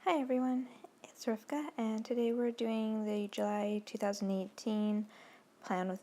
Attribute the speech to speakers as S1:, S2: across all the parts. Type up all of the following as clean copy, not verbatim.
S1: Hi everyone, it's Rivka, and today we're doing the July 2018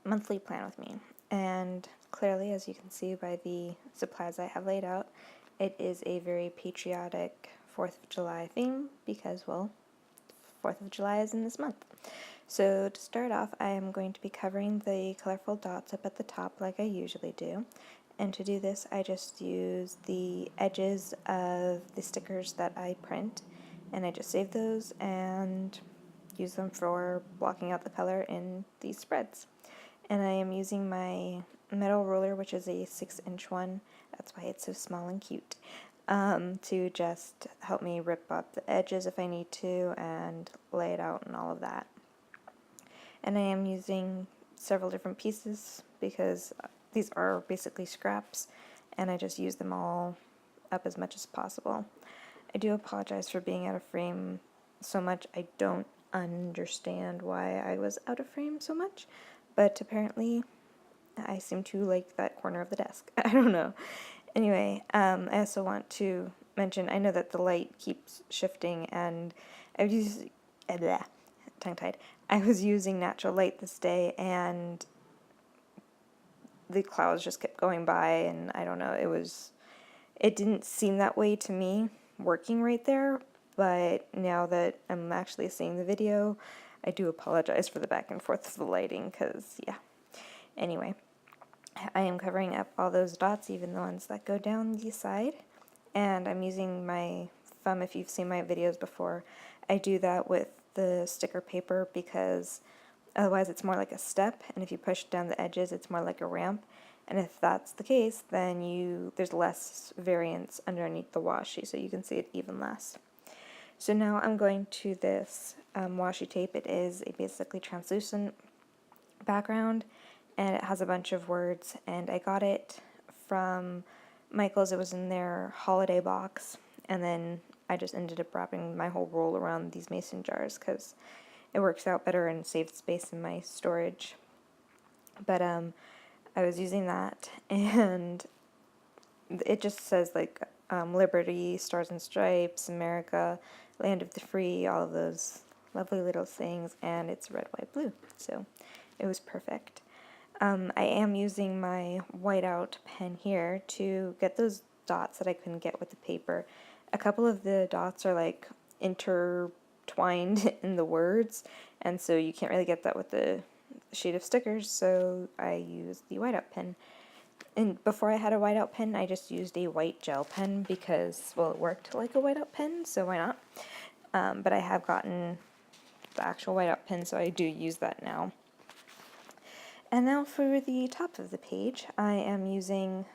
S1: monthly plan with me. And clearly, as you can see by the supplies I have laid out, it is a very patriotic 4th of July theme because, well, 4th of July is in this month. So to start off, I am going to be covering the colorful dots up at the top like I usually do. And to do this, I just use the edges of the stickers that I print, and I just save those and use them for blocking out the color in these spreads. And I am using my metal ruler, which is a 6-inch one, that's why it's so small and cute, to just help me rip up the edges if I need to and lay it out and all of that. And I am using several different pieces because these are basically scraps, and I just use them all up as much as possible. I do apologize for being out of frame so much. I don't understand why I was out of frame so much, but apparently I seem to like that corner of the desk. I don't know. Anyway, I also want to mention, I know that the light keeps shifting, and I've used, tongue-tied, I was using natural light this day, and the clouds just kept going by, and I don't know, it didn't seem that way to me working right there, but now that I'm actually seeing the video, I do apologize for the back and forth of the lighting, because, yeah. Anyway, I am covering up all those dots, even the ones that go down the side, and I'm using my thumb. If you've seen my videos before, I do that with the sticker paper because otherwise it's more like a step, and if you push down the edges it's more like a ramp, and if that's the case then there's less variance underneath the washi, so you can see it even less. So now I'm going to this washi tape. It is a basically translucent background, and it has a bunch of words, and I got it from Michael's. It was in their holiday box, and then I just ended up wrapping my whole roll around these mason jars because it works out better and saves space in my storage. But I was using that, and it just says like Liberty, Stars and Stripes, America, Land of the Free, all of those lovely little sayings, and it's red, white, blue, so it was perfect. I am using my whiteout pen here to get those dots that I couldn't get with the paper. A couple of the dots are like intertwined in the words, and so you can't really get that with the sheet of stickers, so I use the whiteout pen. And before I had a whiteout pen, I just used a white gel pen because, well, it worked like a whiteout pen, so why not? But I have gotten the actual whiteout pen, so I do use that now. And now for the top of the page, I am using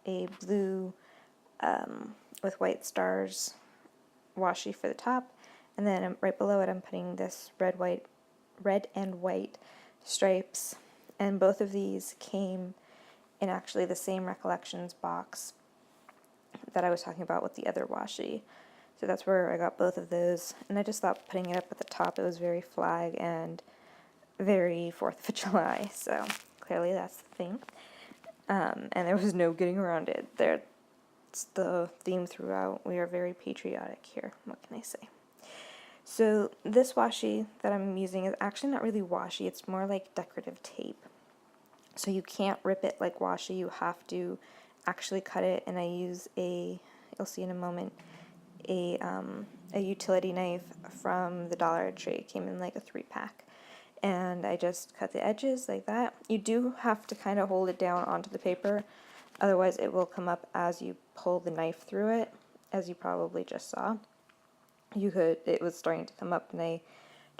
S1: a blue with white stars washi for the top, and then right below it I'm putting this red and white stripes, and both of these came in actually the same Recollections box that I was talking about with the other washi. So that's where I got both of those, and I just thought putting it up at the top, it was very flag and very 4th of July, so clearly that's the thing. And there was no getting around it. It's the theme throughout. We are very patriotic here. What can I say? So this washi that I'm using is actually not really washi. It's more like decorative tape. So you can't rip it like washi. You have to actually cut it. And I use you'll see in a moment, a utility knife from the Dollar Tree. It came in like a 3-pack. And I just cut the edges like that. You do have to kind of hold it down onto the paper, otherwise it will come up as you pull the knife through it, as you probably just saw. It was starting to come up, and I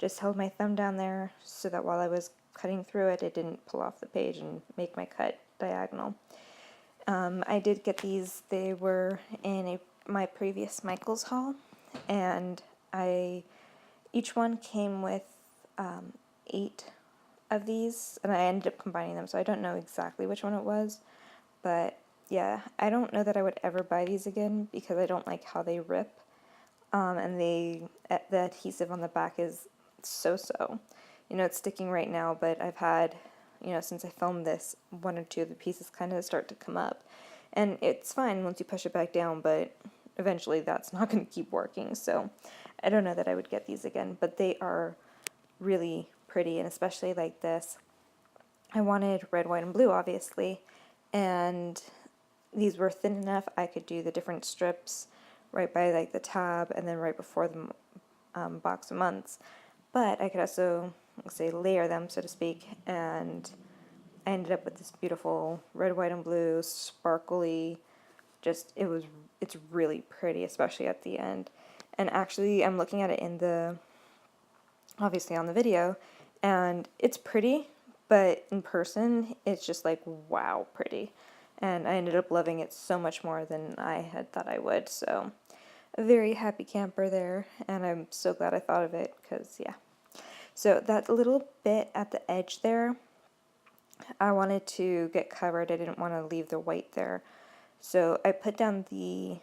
S1: just held my thumb down there so that while I was cutting through it, it didn't pull off the page and make my cut diagonal. I did get these. They were in my previous Michael's haul, and each one came with 8 of these, and I ended up combining them, so I don't know exactly which one it was, but yeah, I don't know that I would ever buy these again because I don't like how they rip, and the adhesive on the back is so-so. You know, it's sticking right now, but I've had, since I filmed this, 1 or 2 of the pieces kind of start to come up, and it's fine once you push it back down, but eventually that's not going to keep working. So I don't know that I would get these again, but they are really pretty, and especially like this. I wanted red, white, and blue, obviously, and these were thin enough I could do the different strips right by like the tab and then right before the box of months. But I could also, say, layer them, so to speak, and I ended up with this beautiful red, white, and blue, sparkly, it's really pretty, especially at the end. And actually, I'm looking at it obviously on the video, and it's pretty, but in person, it's just like, wow, pretty. And I ended up loving it so much more than I had thought I would, so a very happy camper there, and I'm so glad I thought of it, because, yeah. So that little bit at the edge there, I wanted to get covered. I didn't want to leave the white there. So I put down the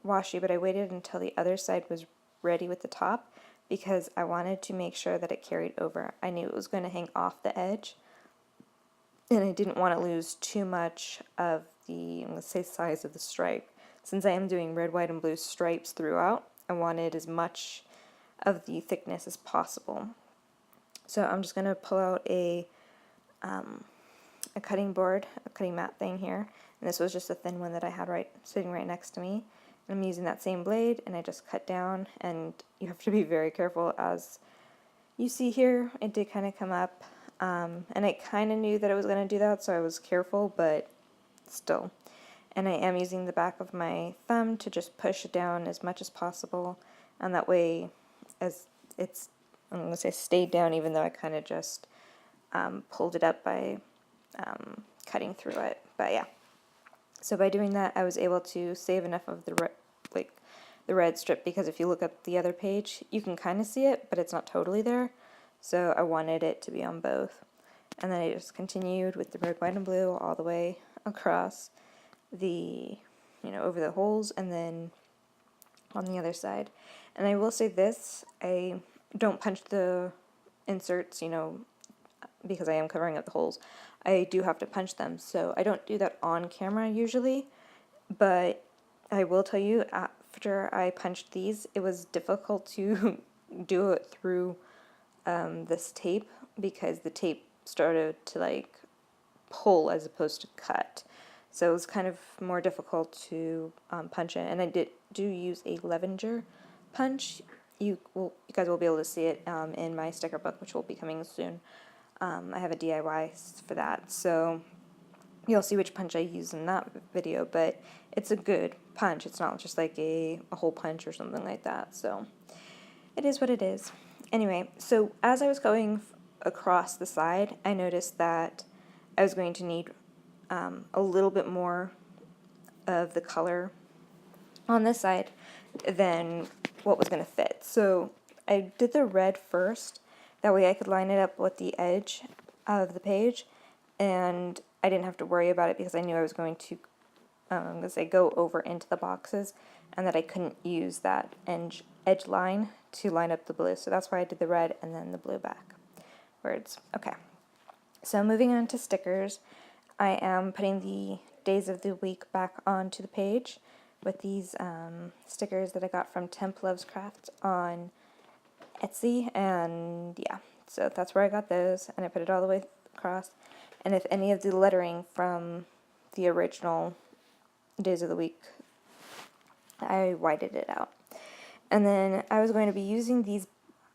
S1: washi, but I waited until the other side was ready with the top because I wanted to make sure that it carried over. I knew it was going to hang off the edge, and I didn't want to lose too much of the, let's say, size of the stripe. Since I am doing red, white, and blue stripes throughout, I wanted as much of the thickness as possible. So I'm just going to pull out a cutting board, a cutting mat thing here, and this was just a thin one that I had sitting right next to me. And I'm using that same blade, and I just cut down, and you have to be very careful. As you see here, it did kind of come up, and I kind of knew that it was going to do that, so I was careful, but still. And I am using the back of my thumb to just push it down as much as possible, and that way, as it's, I'm going to say, stayed down, even though I kind of just pulled it up by cutting through it. But yeah, so by doing that, I was able to save enough of the red strip, because if you look at the other page, you can kind of see it, but it's not totally there. So I wanted it to be on both. And then I just continued with the red, white, and blue all the way across the, over the holes, and then on the other side. And I will say this, I don't punch the inserts, because I am covering up the holes. I do have to punch them, so I don't do that on camera usually, but I will tell you, after I punched these, it was difficult to do it through this tape, because the tape started to pull as opposed to cut. So it was kind of more difficult to punch it, and I do use a Levenger punch. You guys will be able to see it in my sticker book, which will be coming soon. I have a DIY for that, so you'll see which punch I use in that video, but it's a good punch. It's not just like a hole punch or something like that, so it is what it is. Anyway, so as I was going across the side, I noticed that I was going to need a little bit more of the color on this side than what was going to fit. So I did the red first, that way I could line it up with the edge of the page, and I didn't have to worry about it because I knew I was going to go over into the boxes, and that I couldn't use that edge line to line up the blue. So that's why I did the red and then the blue backwards. Okay, so moving on to stickers, I am putting the days of the week back onto the page with these stickers that I got from Temp Loves Craft on Etsy, and yeah, so that's where I got those, and I put it all the way across. And if any of the lettering from the original days of the week, I whited it out. And then I was going to be using these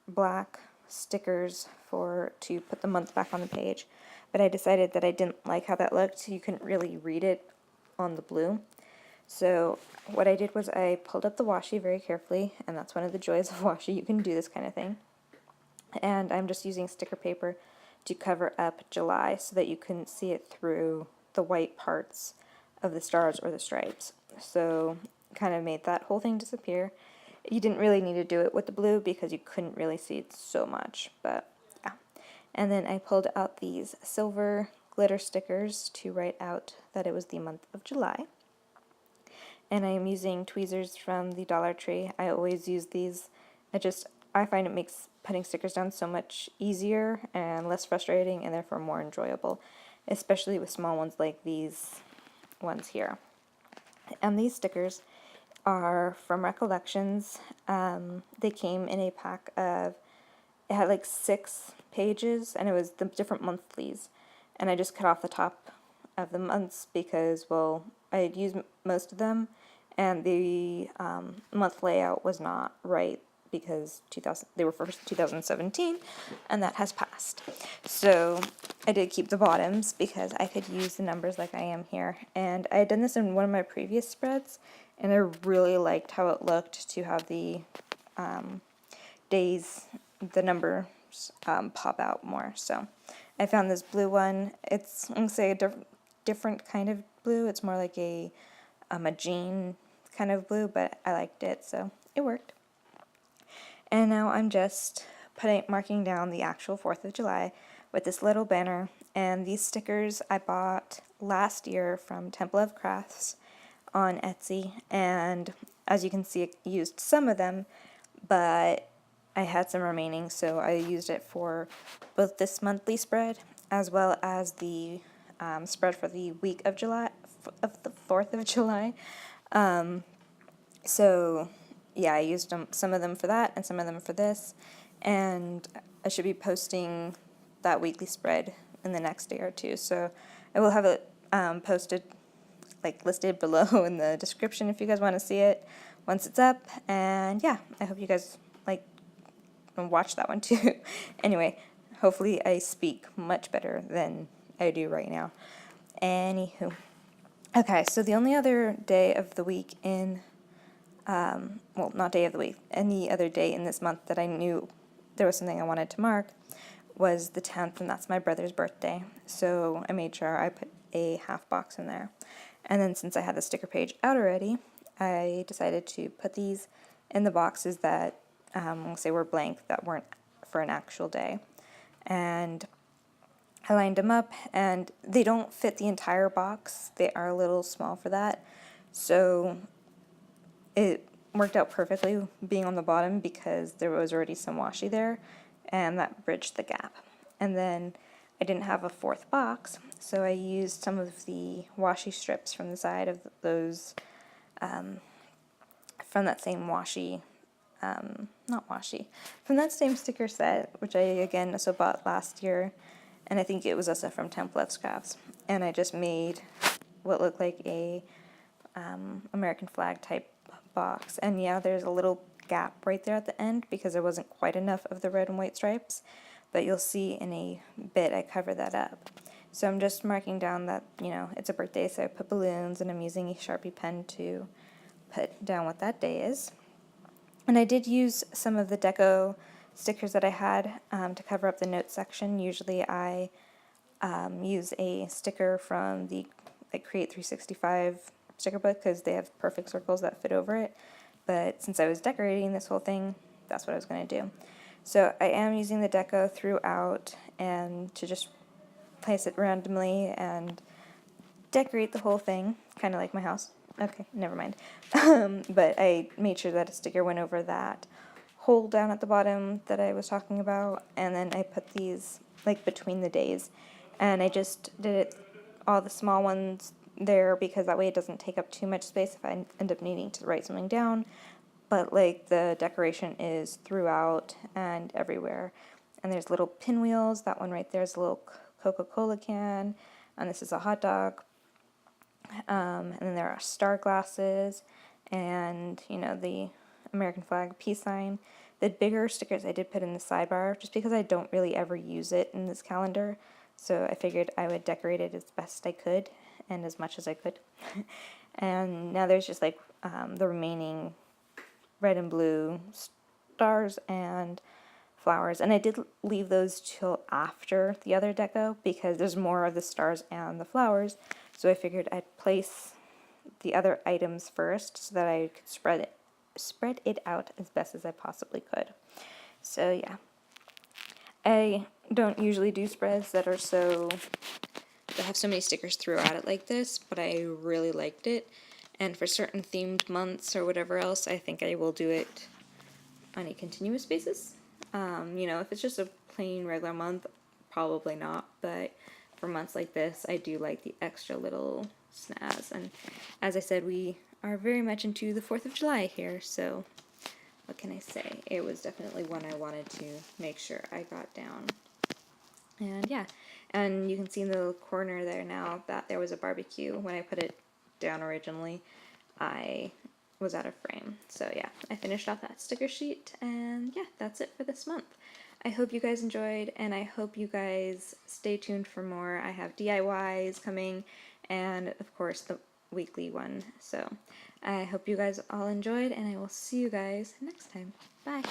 S1: black stickers to put the month back on the page, but I decided that I didn't like how that looked. You couldn't really read it on the blue. So what I did was I pulled up the washi very carefully, and that's one of the joys of washi. You can do this kind of thing. And I'm just using sticker paper to cover up July so that you couldn't see it through the white parts of the stars or the stripes. So kind of made that whole thing disappear. You didn't really need to do it with the blue because you couldn't really see it so much, but yeah. And then I pulled out these silver glitter stickers to write out that it was the month of July. And I am using tweezers from the Dollar Tree. I always use these. I find it makes putting stickers down so much easier and less frustrating, and therefore more enjoyable, especially with small ones like these ones here. And these stickers are from Recollections. They came in a pack of, it had like 6 pages, and it was the different monthlies. And I just cut off the top of the months because, well, I had used most of them, and the month layout was not right because they were for 2017, and that has passed. So I did keep the bottoms because I could use the numbers like I am here. And I had done this in one of my previous spreads, and I really liked how it looked to have the days, the numbers pop out more. So I found this blue one. It's, I'm going to say, a different kind of blue. It's more like a jean kind of blue, but I liked it, so it worked. And now I'm just marking down the actual 4th of July with this little banner. And these stickers I bought last year from Temple of Crafts on Etsy. And as you can see, I used some of them, but I had some remaining, so I used it for both this monthly spread as well as the spread for the week of July, of the 4th of July. So yeah, I used some of them for that and some of them for this, and I should be posting that weekly spread in the next day or two. So I will have it posted, like listed below in the description if you guys want to see it once it's up. And yeah, I hope you guys like and watch that one too. Anyway, hopefully I speak much better than I do right now. Anywho. Okay, so the only other day of the week in, well, not day of the week, any other day in this month that I knew there was something I wanted to mark was the 10th, and that's my brother's birthday. So I made sure I put a half box in there. And then since I had the sticker page out already, I decided to put these in the boxes that, we'll say, were blank, that weren't for an actual day. And I lined them up, and they don't fit the entire box. They are a little small for that. So it worked out perfectly being on the bottom because there was already some washi there, and that bridged the gap. And then I didn't have a 4th box, so I used some of the washi strips from the side of those, from that same washi, from that same sticker set, which I again also bought last year, and I think it was also from Temple of Crafts. And I just made what looked like a American flag type box. And yeah, there's a little gap right there at the end because there wasn't quite enough of the red and white stripes, but you'll see in a bit I cover that up. So I'm just marking down that, you know, it's a birthday, so I put balloons, and I'm using a Sharpie pen to put down what that day is. And I did use some of the deco stickers that I had to cover up the notes section. Usually I use a sticker from the Create 365 sticker book because they have perfect circles that fit over it. But since I was decorating this whole thing, that's what I was going to do. So I am using the deco throughout and to just place it randomly and decorate the whole thing, kind of like my house. Okay, never mind. But I made sure that a sticker went over that hole down at the bottom that I was talking about, and then I put these like between the days, and I just did it all the small ones there because that way it doesn't take up too much space if I end up needing to write something down. But like the decoration is throughout and everywhere, and there's little pinwheels. That one right there is a little Coca-Cola can, and this is a hot dog. And then there are star glasses, and you know, the American flag, peace sign. The bigger stickers I did put in the sidebar just because I don't really ever use it in this calendar, so I figured I would decorate it as best I could and as much as I could. And now there's just like the remaining red and blue stars and flowers, and I did leave those till after the other deco because there's more of the stars and the flowers, so I figured I'd place the other items first so that I could spread it out as best as I possibly could. So yeah, I don't usually do spreads that have so many stickers throughout it like this, but I really liked it, and for certain themed months or whatever else, I think I will do it on a continuous basis. You know, if it's just a plain regular month, probably not, but for months like this, I do like the extra little snaz. And as I said, we are very much into the 4th of July here, so what can I say? It was definitely one I wanted to make sure I got down. And yeah, and you can see in the little corner there now that there was a barbecue. When I put it down originally, I was out of frame. So yeah, I finished off that sticker sheet, and yeah, that's it for this month. I hope you guys enjoyed, and I hope you guys stay tuned for more. I have DIYs coming, and of course the weekly one. So I hope you guys all enjoyed, and I will see you guys next time. Bye!